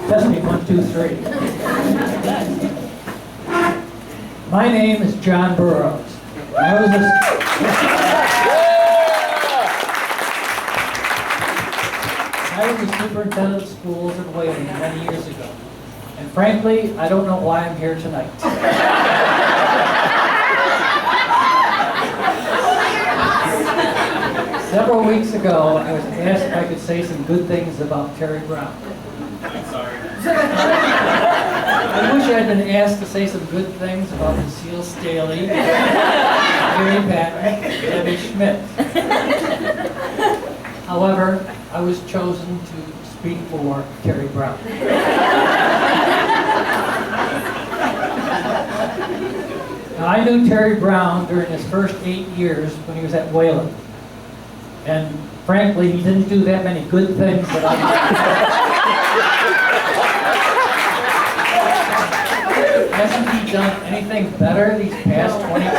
Testing, 1, 2, 3. My name is John Burroughs. I was the superintendent of schools in Wayland many years ago. And frankly, I don't know why I'm here tonight. Several weeks ago, I was asked if I could say some good things about Terry Brown. Sorry. I wish I had been asked to say some good things about Lucille Staley, Gary Patton, Debbie Schmidt. However, I was chosen to speak for Terry Brown. Now, I knew Terry Brown during his first 8 years when he was at Wayland. And frankly, he didn't do that many good things that I did. Hasn't he done anything better these past 22 years?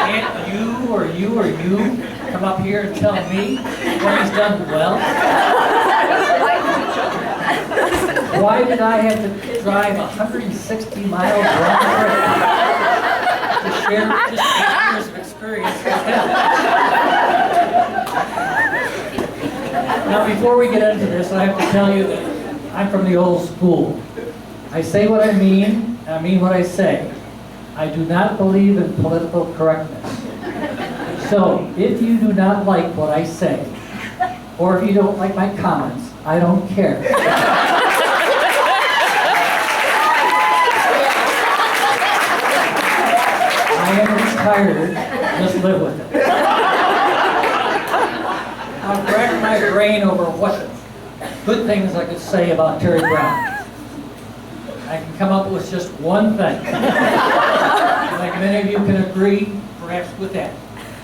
Can't you or you come up here and tell me what he's done well? Why did I have to drive 160 miles round trip to share just 8 years of experience with him? Now, before we get into this, I have to tell you that I'm from the old school. I say what I mean, and I mean what I say. I do not believe in political correctness. So, if you do not like what I say, or if you don't like my comments, I don't care. I am retired, just live with it. I've racked my brain over what good things I could say about Terry Brown. I can come up with just one thing. Like many of you can agree, perhaps, with that.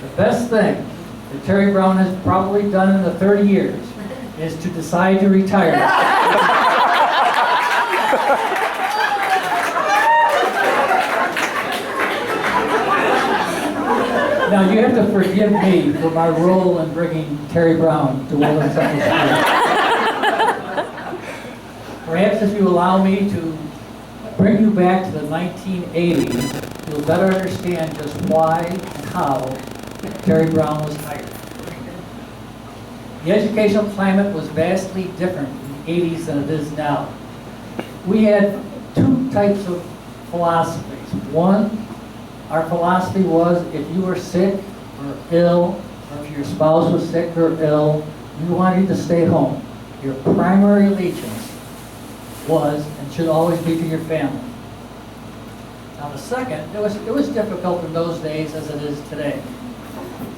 The best thing that Terry Brown has probably done in the 30 years is to decide to retire. Now, you have to forgive me for my role in bringing Terry Brown to Wayland Central School. Perhaps if you allow me to bring you back to the 1980s, you'll better understand just why and how Terry Brown was hired. The educational climate was vastly different in the 80s than it is now. We had two types of philosophies. One, our philosophy was if you were sick or ill, or if your spouse was sick or ill, you wanted to stay home. Your primary allegiance was and should always be to your family. Now the second, it was difficult in those days as it is today.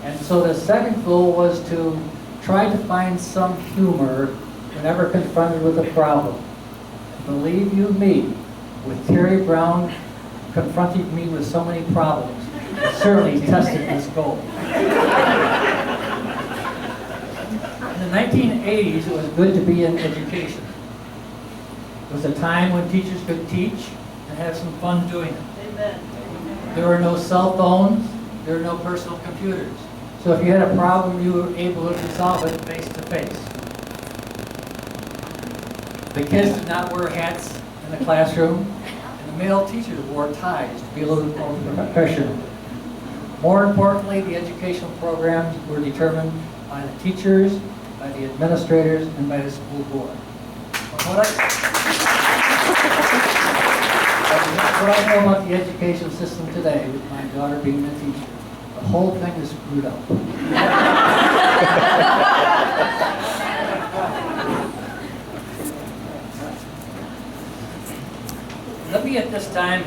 And so the second goal was to try to find some humor whenever confronted with a problem. And believe you me, with Terry Brown confronting me with so many problems, it certainly tested this goal. In the 1980s, it was good to be in education. It was a time when teachers could teach and have some fun doing it. Amen. There were no cell phones, there were no personal computers. So if you had a problem, you were able to resolve it face to face. The kids did not wear hats in the classroom, and the male teachers wore ties to be a little more professional. More importantly, the educational programs were determined by the teachers, by the administrators, and by the school board. What I know about the education system today, with my daughter being a teacher, the whole thing is screwed up. Let me at this time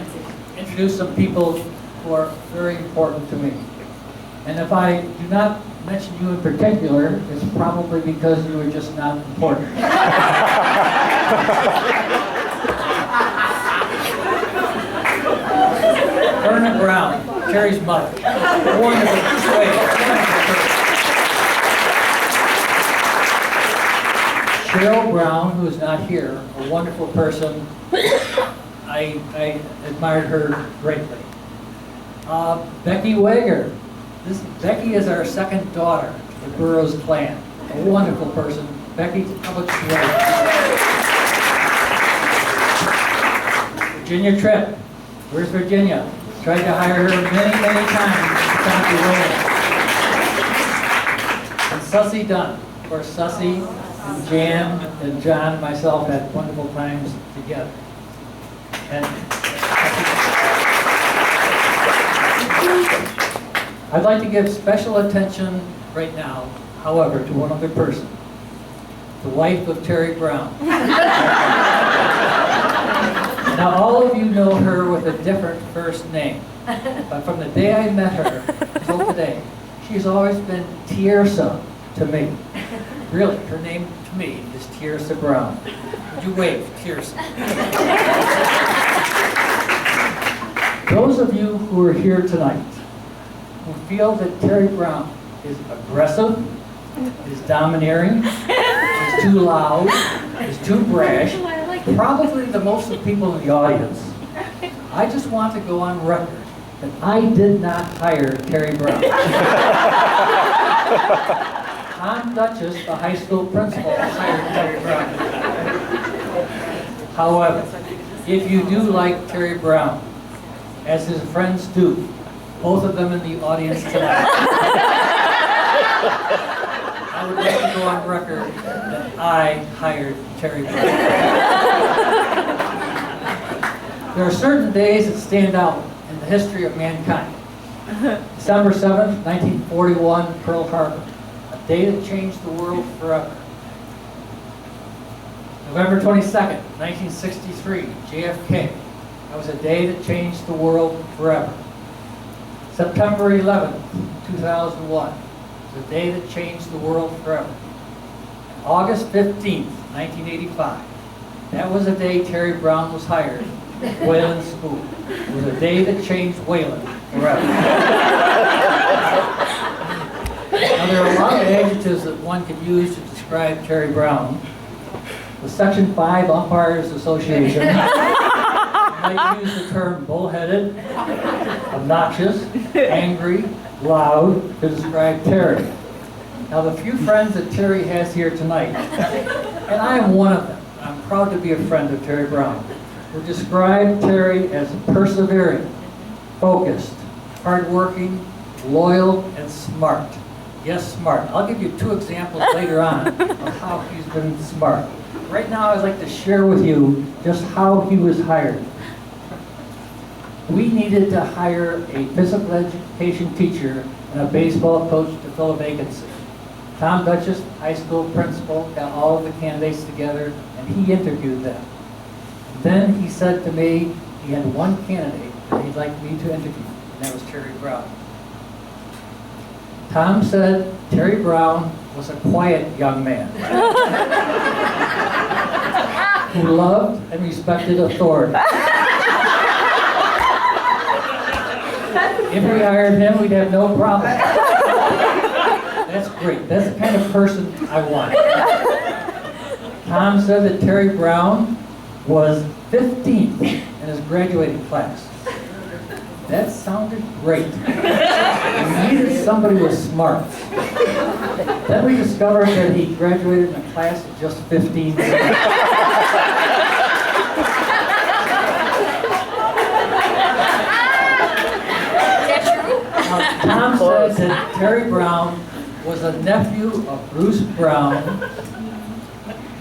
introduce some people who are very important to me. And if I do not mention you in particular, it's probably because you are just not important. Verna Brown, Terry's mother. Wonderful. Cheryl Brown, who is not here, a wonderful person. I admired her greatly. Becky Wager. Becky is our second daughter to the Burroughs clan. A wonderful person, Becky Public-Schwab. Virginia Tripp. Where's Virginia? Tried to hire her many, many times. And Sussy Dunn. Of course, Sussy and Jan and John and myself had wonderful times together. And I'd like to give special attention right now, however, to one other person, the wife of Terry Brown. Now, all of you know her with a different first name, but from the day I met her until today, she's always been Tiersa to me. Really, her name to me is Tiersa Brown. Would you wave, Tiersa? Those of you who are here tonight who feel that Terry Brown is aggressive, is domineering, is too loud, is too brash, probably the most of the people in the audience, I just want to go on record that I did not hire Terry Brown. Tom Duchess, the high school principal, hired Terry Brown. However, if you do like Terry Brown, as his friends do, both of them in the audience tonight, I would like to go on record that I hired Terry Brown. There are certain days that stand out in the history of mankind. December 7th, 1941, Pearl Harbor, a day that changed the world forever. November 22nd, 1963, JFK. That was a day that changed the world forever. September 11th, 2001, was a day that changed the world forever. August 15th, 1985, that was a day Terry Brown was hired at Wayland School. It was a day that changed Wayland forever. Now, there are a lot of adjectives that one could use to describe Terry Brown. The Section 5 Umpires Association might use the term bullheaded, obnoxious, angry, loud to describe Terry. Now, the few friends that Terry has here tonight, and I am one of them, I'm proud to be a friend of Terry Brown, would describe Terry as persevering, focused, hardworking, loyal, and smart. Yes, smart. I'll give you 2 examples later on of how he's been smart. Right now, I'd like to share with you just how he was hired. We needed to hire a physical education teacher and a baseball coach to fill a vacancy. Tom Duchess, high school principal, got all of the candidates together and he interviewed them. Then he said to me he had one candidate that he'd like me to interview, and that was Terry Brown. Tom said Terry Brown was a quiet young man who loved and respected authority. If we hired him, we'd have no problem. That's great. That's the kind of person I want. Tom said that Terry Brown was 15th in his graduating class. That sounded great. We needed somebody with smarts. Then we discovered that he graduated in a class of just 15. Tom says that Terry Brown was a nephew of Bruce Brown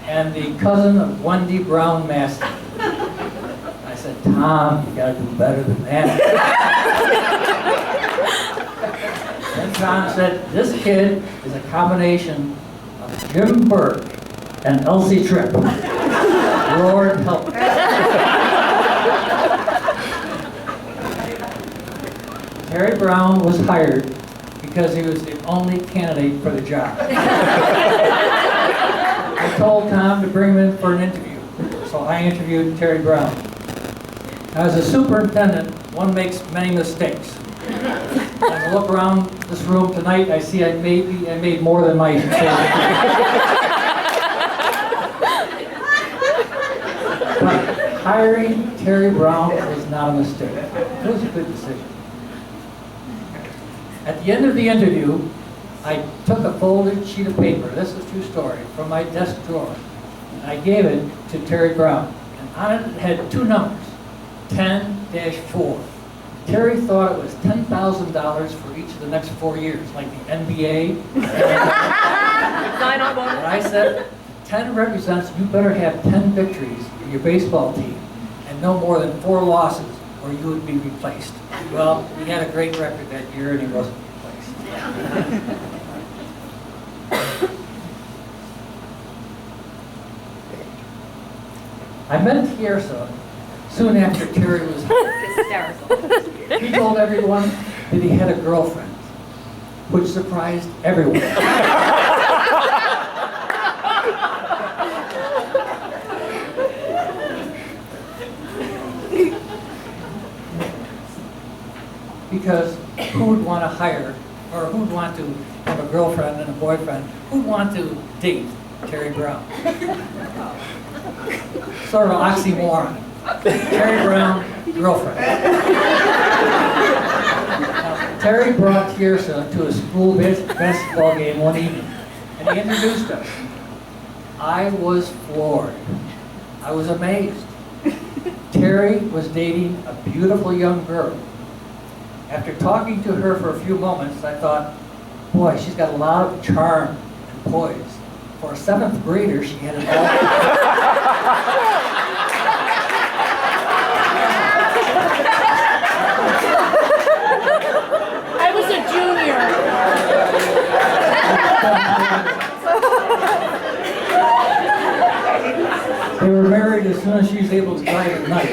and the cousin of Wendy Brown Master. I said, Tom, you gotta do better than that. Then Tom said, this kid is a combination of Jim Burke and Elsie Tripp. Lord help. Terry Brown was hired because he was the only candidate for the job. I told Tom to bring him in for an interview, so I interviewed Terry Brown. As a superintendent, one makes many mistakes. As I look around this room tonight, I see I made more than my share. But hiring Terry Brown was not a mistake. It was a good decision. At the end of the interview, I took a folded sheet of paper, this is a true story, from my desk drawer, and I gave it to Terry Brown. And on it had two numbers, 10-4. Terry thought it was $10,000 for each of the next 4 years, like the NBA. Sign on bonus. And I said, 10 represents you better have 10 victories in your baseball team and no more than 4 losses or you would be replaced. Well, he had a great record that year and he wasn't replaced. I met Tiersa soon after Terry was Hysterical. He told everyone that he had a girlfriend, which surprised everyone. Because who would want to hire, or who would want to have a girlfriend and a boyfriend? Who would want to date Terry Brown? Sort of an oxymoron. Terry Brown, girlfriend. Now, Terry brought Tiersa to a school basketball game one evening, and he introduced us. I was floored. I was amazed. Terry was dating a beautiful young girl. After talking to her for a few moments, I thought, boy, she's got a lot of charm and poise. For a 7th grader, she had it all. I was a junior. They were married as soon as she was able to drive at night.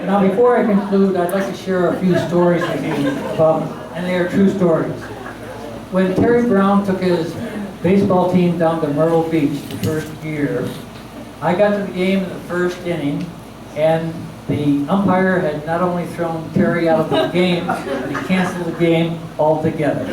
Now, before I conclude, I'd like to share a few stories with you about, and they are true stories. When Terry Brown took his baseball team down to Myrtle Beach the first year, I got to the game in the first inning, and the umpire had not only thrown Terry out of the game, but he canceled the game altogether.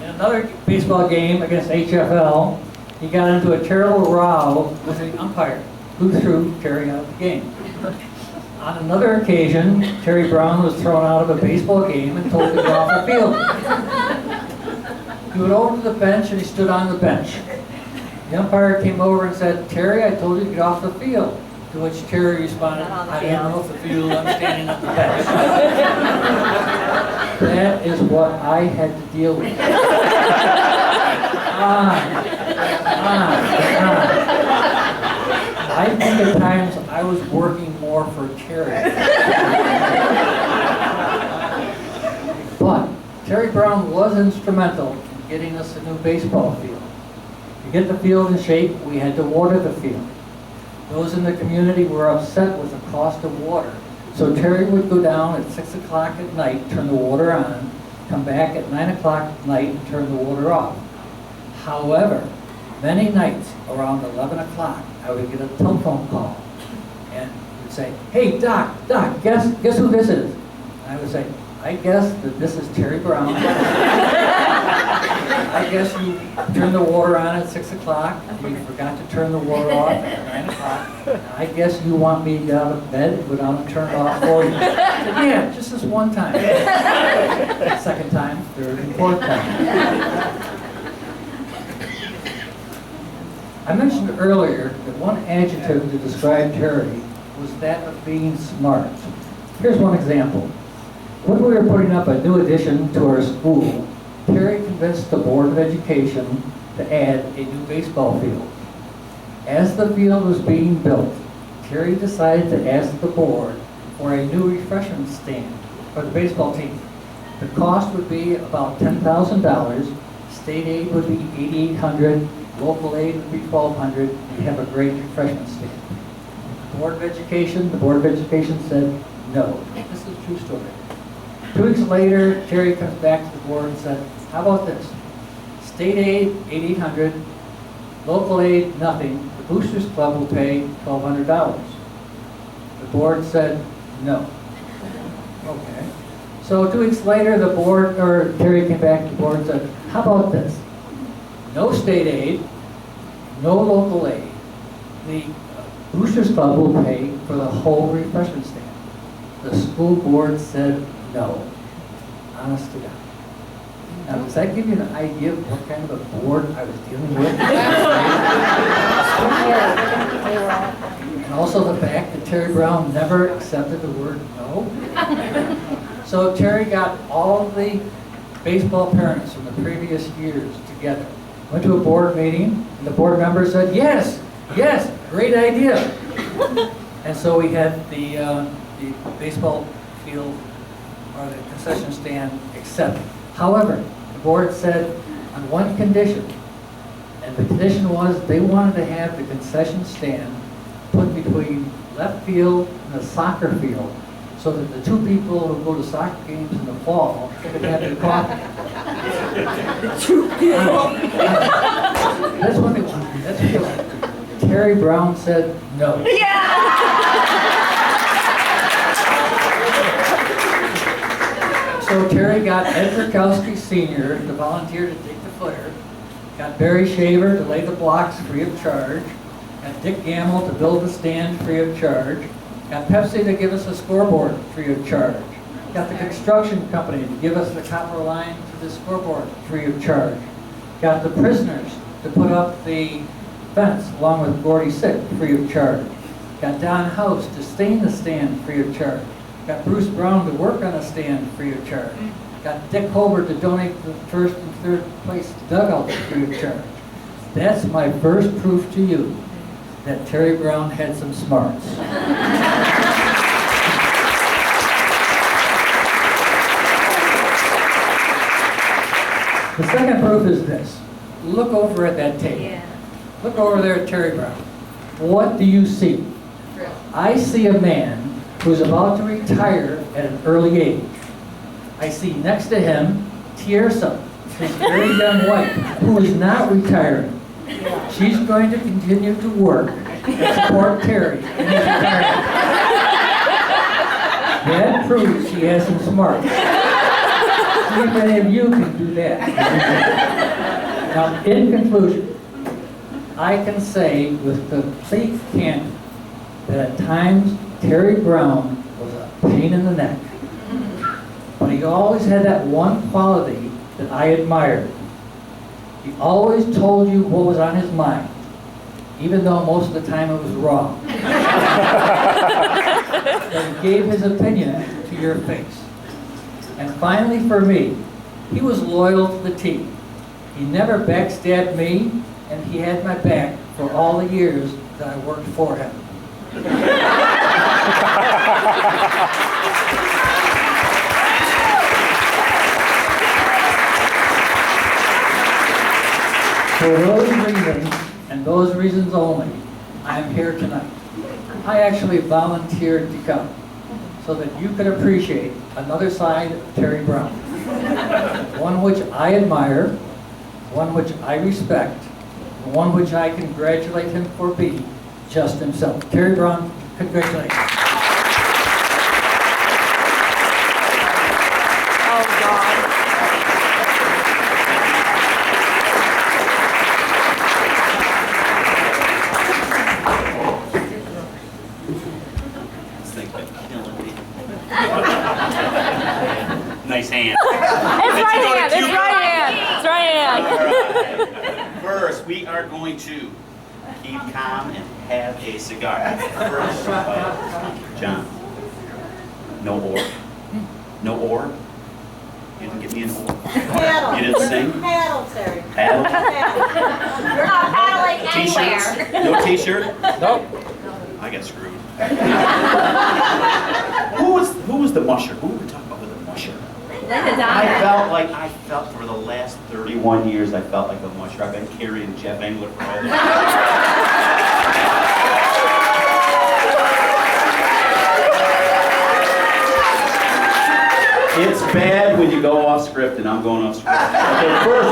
In another baseball game against HFL, he got into a terrible row with the umpire, who threw Terry out of the game. On another occasion, Terry Brown was thrown out of a baseball game and told to get off the field. He went over to the bench and he stood on the bench. The umpire came over and said, Terry, I told you to get off the field. To which Terry responded, I am off the field, I'm standing at the bench. That is what I had to deal with. I think at times I was working more for Terry. But Terry Brown was instrumental in getting us a new baseball field. To get the field in shape, we had to water the field. Those in the community were upset with the cost of water. So Terry would go down at 6 o'clock at night, turn the water on, come back at 9 o'clock at night and turn the water off. However, many nights around 11 o'clock, I would get a telephone call and would say, hey, Doc, guess who this is? And I would say, I guess that this is Terry Brown. I guess you turned the water on at 6 o'clock, you forgot to turn the water off at 9 o'clock. I guess you want me to get out of bed and go down and turn it off for you. I said, yeah, just this one time. Second time, third, and fourth time. I mentioned earlier that one adjective to describe Terry was that of being smart. Here's one example. When we were putting up a new addition to our school, Terry convinced the Board of Education to add a new baseball field. As the field was being built, Terry decided to ask the board for a new refreshment stand for the baseball team. The cost would be about $10,000, state aid would be $8,800, local aid would be $1,200, and have a great refreshment stand. The Board of Education said no. This is a true story. 2 weeks later, Terry comes back to the board and said, how about this? State aid, $8,800, local aid, nothing. The Boosters Club will pay $1,200. The board said no. Okay. So 2 weeks later, Terry came back to the board and said, how about this? No state aid, no local aid. The Boosters Club will pay for the whole refreshment stand. the school board said no. Honest to God. Now, does that give you an idea of what kind of a board I was dealing with? And also the fact that Terry Brown never accepted the word no. So Terry got all the baseball parents from the previous years together, went to a board meeting, and the board members said, yes, yes, great idea. And so we had the baseball field or the concession stand accepted. However, the board said on one condition, and the condition was they wanted to have the concession stand put between left field and the soccer field so that the two people who go to soccer games in the fall could have their coffee. That's what they wanted. That's what they wanted. Terry Brown said no. So Terry got Ed Murkowski Sr. to volunteer to dig the footer, got Barry Shaver to lay the blocks free of charge, got Dick Gamble to build the stand free of charge, got Pepsi to give us a scoreboard free of charge, got the construction company to give us the copper line to the scoreboard free of charge, got the prisoners to put up the fence along with Gordy Sick free of charge, got Don House to stain the stand free of charge, got Bruce Brown to work on a stand free of charge, got Dick Holbert to donate the first and third place dugouts free of charge. That's my first proof to you that Terry Brown had some smarts. The second proof is this. Look over at that tape. Look over there at Terry Brown. What do you see? I see a man who's about to retire at an early age. I see next to him Tiersa, his very young wife, who is not retiring. She's going to continue to work and support Terry in his retirement. That proves he has some smarts. See if any of you can do that. Now, in conclusion, I can say with complete candor that at times Terry Brown was a pain in the neck. But he always had that one quality that I admired. He always told you what was on his mind, even though most of the time it was wrong. But he gave his opinion to your face. And finally for me, he was loyal to the team. He never backstabbed me, and he had my back for all the years that I worked for him. For those reasons, and those reasons only, I am here tonight. I actually volunteered to come so that you could appreciate another side of Terry Brown. One which I admire, one which I respect, and one which I congratulate him for being just himself. Terry Brown, congratulations. Oh, God. Nice hand. It's right hand. It's right hand. It's right hand. All right. First, we are going to keep calm and have a cigar. First, John. No orb. No orb. You didn't give me an orb. Paddle. You didn't sing. Paddle, Terry. Paddle. You're not paddling T-shirts. No T-shirt. Nope. I got screwed. Who was the musher? Who were we talking about with the musher? I felt for the last 31 years, I felt like a musher. I've been carrying Jeff Engler for all the It's bad when you go off script, and I'm going off script. Okay, first,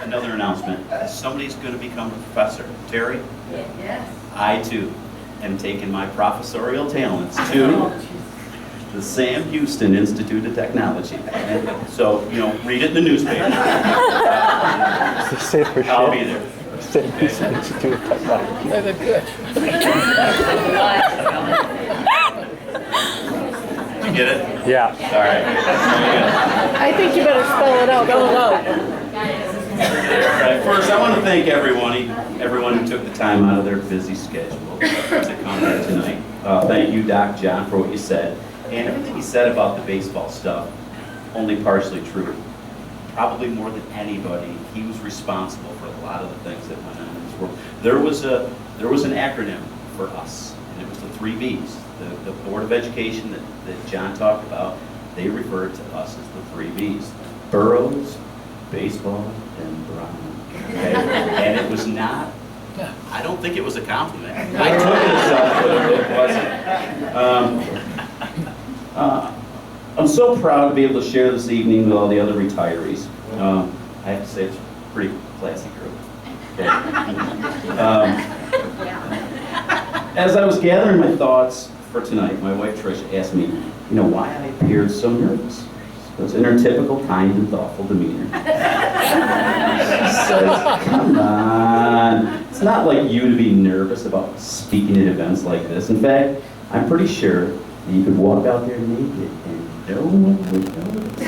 another announcement. Somebody's going to become a professor. Terry? Yes. I, too, am taking my professorial talents to the Sam Houston Institute of Technology. And so, read it in the newspaper. Say for sure. I'll be there. Sam Houston Institute of Technology. Get it? Yeah. All right. I think you better spell it out. Go low. All right. First, I want to thank everyone who took the time out of their busy schedule to come here tonight. Thank you, Doc John, for what you said. And everything you said about the baseball stuff, only partially true. Probably more than anybody, he was responsible for a lot of the things that went on in this world. There was an acronym for us, and it was the 3 Bs. The Board of Education that John talked about, they referred to us as the 3 Bs. Burroughs, baseball, and Brown. Okay? And it was not, I don't think it was a compliment. I took it as such, but it wasn't. I'm so proud to be able to share this evening with all the other retirees. I have to say it's a pretty classy group. Okay. As I was gathering my thoughts for tonight, my wife Tricia asked me, why I appeared so nervous. It was in her typical kind and thoughtful demeanor. She says, come on, it's not like you to be nervous about speaking at events like this. In fact, I'm pretty sure that you could walk out there naked and no one would notice.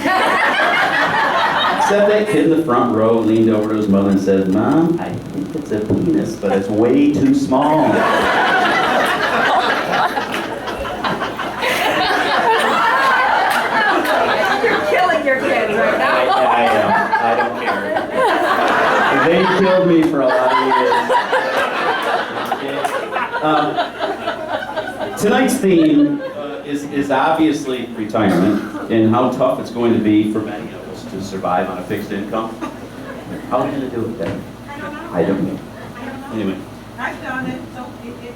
Except that kid in the front row leaned over to his mother and said, Mom, I think it's a penis, but it's way too small. You're killing your kids right now. I don't care. They killed me for a lot of years. Tonight's theme is obviously retirement and how tough it's going to be for many of us to survive on a fixed income. How are we going to do it then? I don't know. Anyway. I've done it, so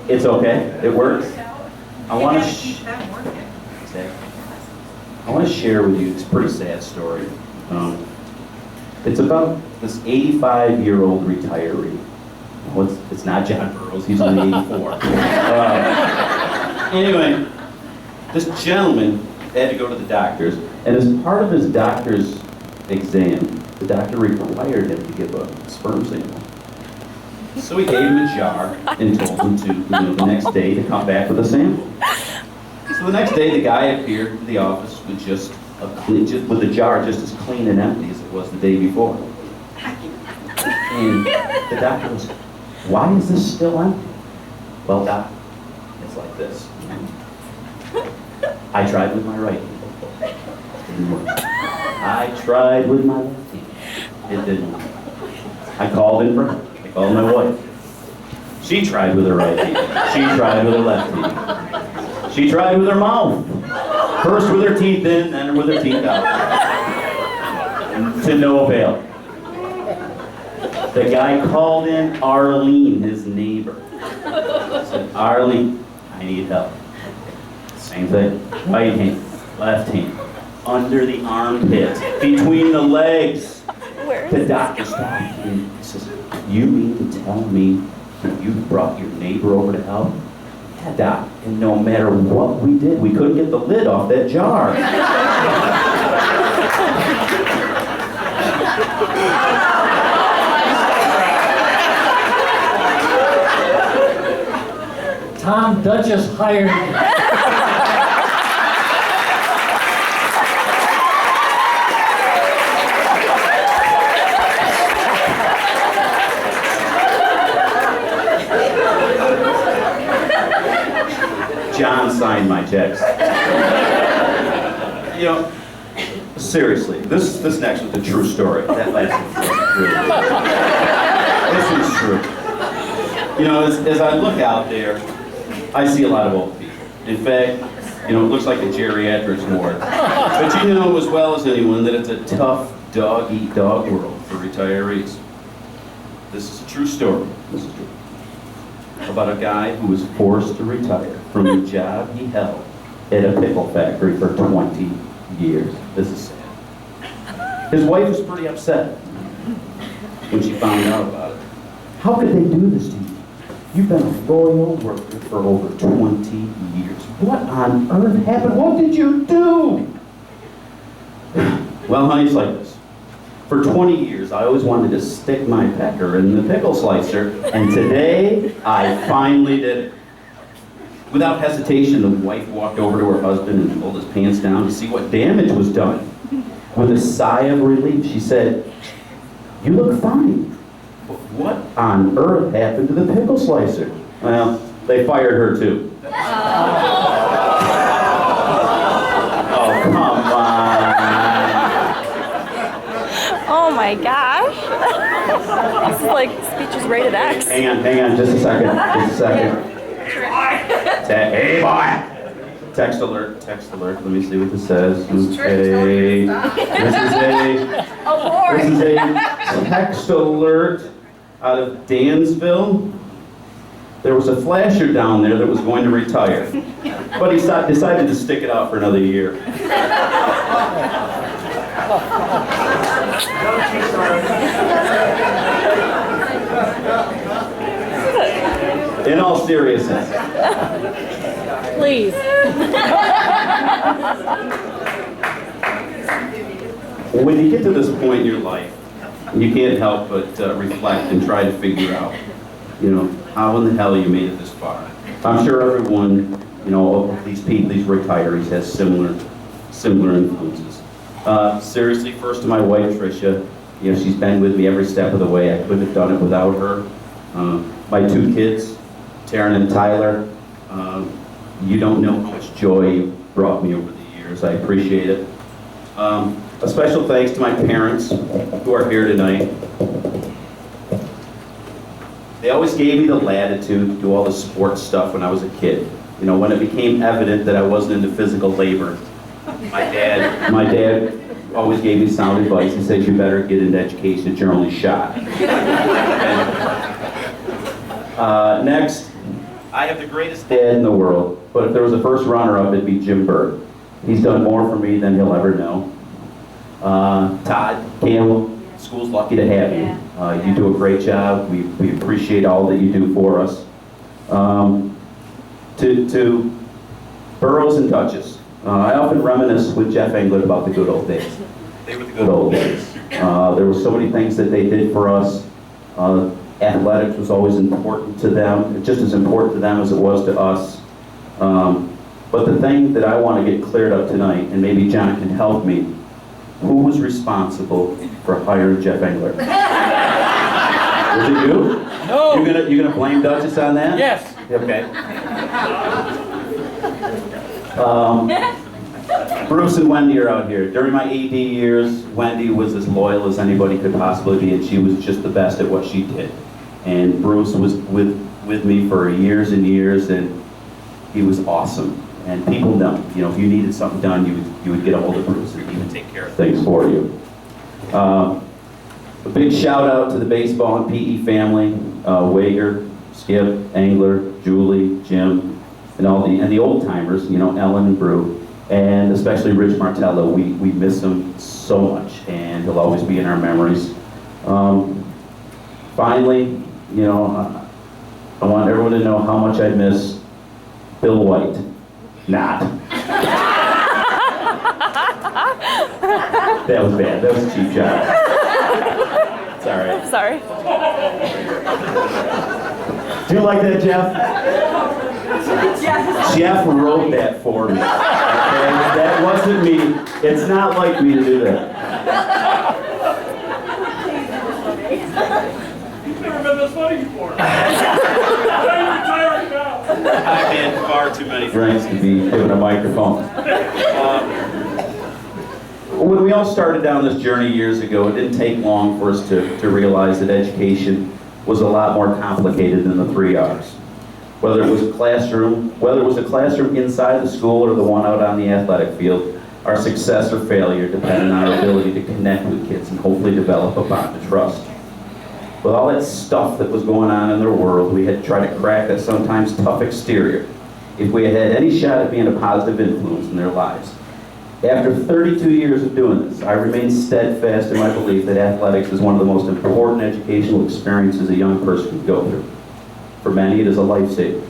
It's okay? It works? I want to keep them working. I want to share with you this pretty sad story. It's about this 85-year-old retiree. Well, it's not John Burroughs, he's only 84. Anyway, this gentleman had to go to the doctor's, and as part of his doctor's exam, the doctor required him to give a sperm sample. So he gave him a jar and told him to, the next day to come back with a sample. So the next day, the guy appeared to the office with with the jar just as clean and empty as it was the day before. And the doctor was, why is this still empty? Well, doc, it's like this. I tried with my right hand. It didn't work. I tried with my left hand. It didn't work. I called in for her. I called my wife. She tried with her right hand. She tried with her left hand. She tried with her mouth. First with her teeth in, then with her teeth out. To no avail. The guy called in Arlene, his neighbor. Said, Arlene, I need help. Same thing. Right hand, left hand, under the armpit, between the legs. The doctor stopped and says, you mean to tell me that you brought your neighbor over to help? Yeah, doc. And no matter what we did, we couldn't get the lid off that jar. Tom Duchess hired me. John signed my checks. Seriously, this next one's a true story. That last one's true. This one's true. As I look out there, I see a lot of old people. In fact, it looks like a geriatrics ward. But you know as well as anyone that it's a tough dog-eat-dog world for retirees. This is a true story. This is true. About a guy who was forced to retire from a job he held at a pickle factory for 20 years. This is sad. His wife was pretty upset when she found out about it. How could they do this to you? You've been a loyal worker for over 20 years. What on earth happened? What did you do? Well, honey, it's like this. For 20 years, I always wanted to stick my pecker in the pickle slicer, and today, I finally did it. Without hesitation, the wife walked over to her husband and pulled his pants down to see what damage was done. With a sigh of relief, she said, "You look fine. But what on earth happened to the pickle slicer?" Well, they fired her too. Oh, come on. Oh my gosh. This is like speeches rated X. Hang on, just a second. Hey, boy! Text alert. Let me see what this says. Okay. This is a text alert out of Dansville. There was a flasher down there that was going to retire, but he decided to stick it out for another year. In all seriousness, Please. when you get to this point in your life, you can't help but reflect and try to figure out, how in the hell you made it this far. I'm sure everyone, of these people, these retirees, has similar influences. Seriously, first to my wife, Tricia, she's been with me every step of the way. I couldn't have done it without her. My 2 kids, Taryn and Tyler, you don't know how much joy you've brought me over the years. I appreciate it. A special thanks to my parents who are here tonight. They always gave me the latitude to do all the sports stuff when I was a kid. When it became evident that I wasn't into physical labor, my dad always gave me sound advice. He said, "You better get into education, it's your only shot." Next, I have the greatest dad in the world, but if there was a first runner-up, it'd be Jim Bird. He's done more for me than he'll ever know. Todd Campbell, school's lucky to have you. You do a great job. We appreciate all that you do for us. To Burroughs and Duchess, I often reminisce with Jeff Englert about the good old days. They were the good old days. There were so many things that they did for us. Athletics was always important to them, just as important to them as it was to us. But the thing that I want to get cleared up tonight, and maybe John can help me, who was responsible for hiring Jeff Englert? Was it you? No. You gonna blame Duchess on that? Yes. Okay. Bruce and Wendy are out here. During my AD years, Wendy was as loyal as anybody could possibly be, and she was just the best at what she did. And Bruce was with me for years and years, and he was awesome. And people know, if you needed something done, you would get a hold of Bruce, and he would take care of things for you. A big shout out to the baseball and PE family, Wager, Skip, Engler, Julie, Jim, and the old timers, Ellen and Brew, and especially Rich Martello. We miss him so much, and he'll always be in our memories. Finally, I want everyone to know how much I miss Bill White. Not. That was bad. That was a cheap job. It's all right. Sorry. Do you like that, Jeff? Jeff wrote that for me. Okay? That wasn't me. It's not like me to do that. You've never been this funny before. I'm retiring now. I've had far too many drinks to be given a microphone. When we all started down this journey years ago, it didn't take long for us to realize that education was a lot more complicated than the 3 R's. Whether it was a classroom inside the school or the one out on the athletic field, our success or failure depended on our ability to connect with kids and hopefully develop a bond of trust. With all that stuff that was going on in their world, we had to try to crack that sometimes tough exterior if we had any shot at being a positive influence in their lives. After 32 years of doing this, I remain steadfast in my belief that athletics is one of the most important educational experiences a young person can go through. For many, it is a lifesaver.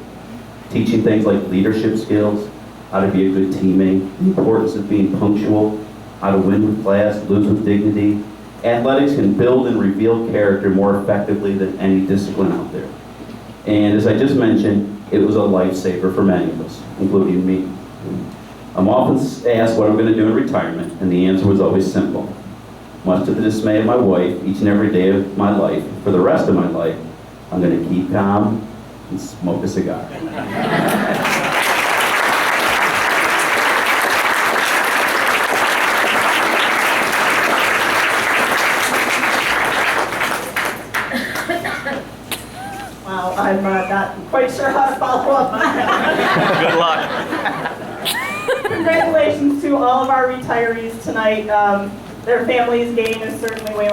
Teaching things like leadership skills, how to be a good teammate, the importance of being punctual, how to win with class, lose with dignity. Athletics can build and reveal character more effectively than any discipline out there. And as I just mentioned, it was a lifesaver for many of us, including me. I'm often asked what I'm going to do in retirement, and the answer was always simple. Much to the dismay of my wife, each and every day of my life, for the rest of my life, I'm going to keep calm and smoke a cigar. Wow, I'm not quite sure how to follow up on that. Good luck. Congratulations to all of our retirees tonight. Their families' gain is certainly way